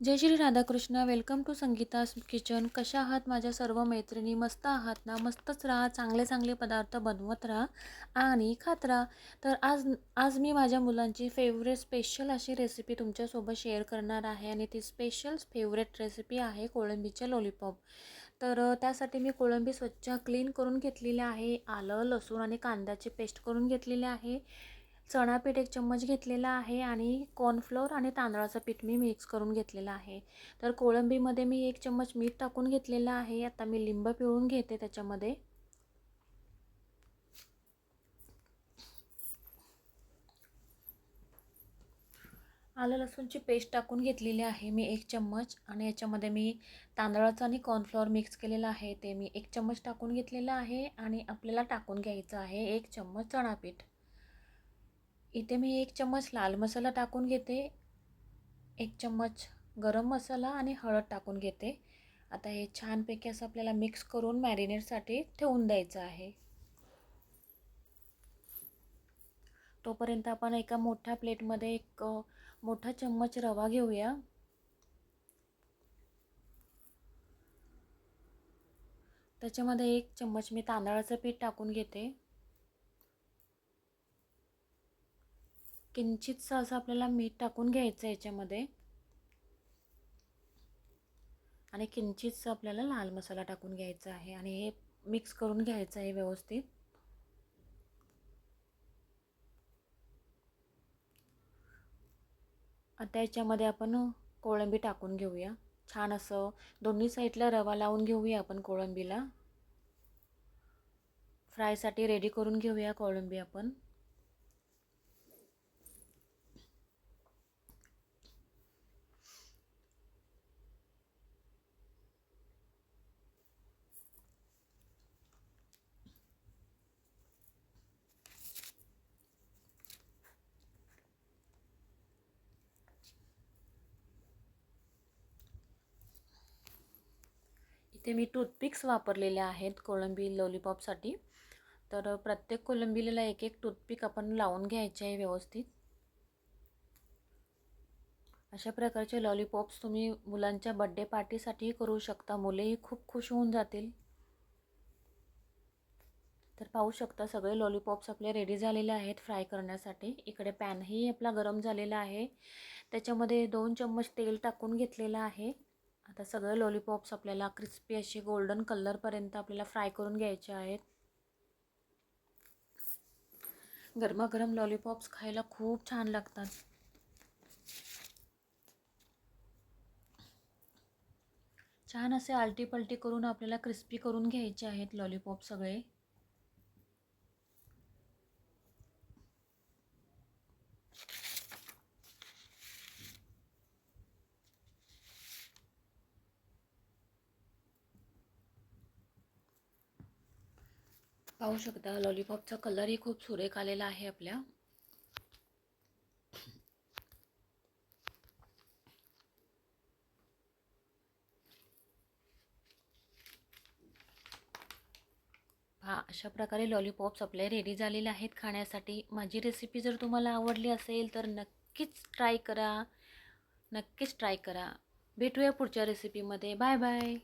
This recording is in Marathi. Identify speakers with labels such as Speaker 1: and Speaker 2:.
Speaker 1: Jai Shri Radhakrishna. Welcome to Sangeeta's kitchen. कशा आहात माझ्या सर्व मैत्रिणी? मस्त आहात ना? मस्तच राहा, चांगले चांगले पदार्थ बनवत राहा आणि खात राहा. तर आज आज मी माझ्या मुलांची फेवरेट स्पेशल अशी रेसिपी तुमच्यासोबत शेअर करणार आहे आणि ती स्पेशल फेवरेट रेसिपी आहे कोळंबीचे लॉलीपॉप. तर त्यासाठी मी कोळंबी स्वच्छ क्लीन करून घेतलेली आहे. आलं, लसूण आणि कांद्याची पेस्ट करून घेतलेली आहे. चणा पीठ 1 चम्मच घेतलेला आहे आणि कॉर्नफ्लोअर आणि तांदळाचं पीठ मी मिक्स करून घेतलेलं आहे. तर कोळंबीमध्ये मी 1 चम्मच मीठ टाकून घेतलेलं आहे. आता मी लिंब पिळून घेते त्याच्यामध्ये. आलं लसूणची पेस्ट टाकून घेतलेली आहे मी 1 चम्मच आणि याच्यामध्ये मी तांदळाचं आणि कॉर्नफ्लोअर मिक्स केलेलं आहे ते मी 1 चम्मच टाकून घेतलेलं आहे आणि आपल्याला टाकून घ्यायचं आहे 1 चम्मच चणा पीठ. इथे मी 1 चम्मच लाल मसाला टाकून घेते, 1 चम्मच गरम मसाला आणि हळद टाकून घेते. आता हे छानपैकी असं आपल्याला मिक्स करून मॅरिनेटसाठी ठेवून द्यायचं आहे. तोपर्यंत आपण एका मोठ्या प्लेटमध्ये एक मोठा चम्मच रवा घेऊया. त्याच्यामध्ये 1 चम्मच मी तांदळाचं पीठ टाकून घेते. किंचितसं असं आपल्याला मीठ टाकून घ्यायचं याच्यामध्ये आणि किंचितसं आपल्याला लाल मसाला टाकून घ्यायचा आहे आणि हे मिक्स करून घ्यायचं आहे व्यवस्थित. आता याच्यामध्ये आपण कोळंबी टाकून घेऊया. छान असं दोन्ही साईडला रवा लावून घेऊया आपण कोळंबीला. फ्रायसाठी रेडी करून घेऊया कोळंबी आपण. इथे मी टूथपिक्स वापरलेले आहेत कोळंबी लॉलीपॉपसाठी. तर प्रत्येक कोळंबीला 1-1 टूथपिक आपण लावून घ्यायचे आहे व्यवस्थित. अशा प्रकारचे लॉलीपॉप्स तुम्ही मुलांच्या बर्थडे पार्टीसाठीही करू शकता. मुलेही खूप खुश होऊन जातील. तर पाहू शकता सगळे लॉलीपॉप्स आपले रेडी झालेले आहेत फ्राय करण्यासाठी. इकडे पॅनही आपला गरम झालेला आहे. त्याच्यामध्ये 2 चम्मच तेल टाकून घेतलेलं आहे. आता सगळे लॉलीपॉप्स आपल्याला क्रिस्पी अशी गोल्डन कलरपर्यंत आपल्याला फ्राय करून घ्यायचे आहेत. गरमागरम लॉलीपॉप्स खायला खूप छान लागतात. छान असे आलटी पलटी करून आपल्याला क्रिस्पी करून घ्यायचे आहेत लॉलीपॉप सगळे. पाहू शकता लॉलीपॉपचा कलरही खूप सुरेख आलेला आहे आपल्या. अशा प्रकारे लॉलीपॉप्स आपले रेडी झालेले आहेत खाण्यासाठी. माझी रेसिपी जर तुम्हाला आवडली असेल तर नक्कीच ट्राय करा. नक्कीच ट्राय करा. भेटूया पुढच्या रेसिपीमध्ये. Bye bye.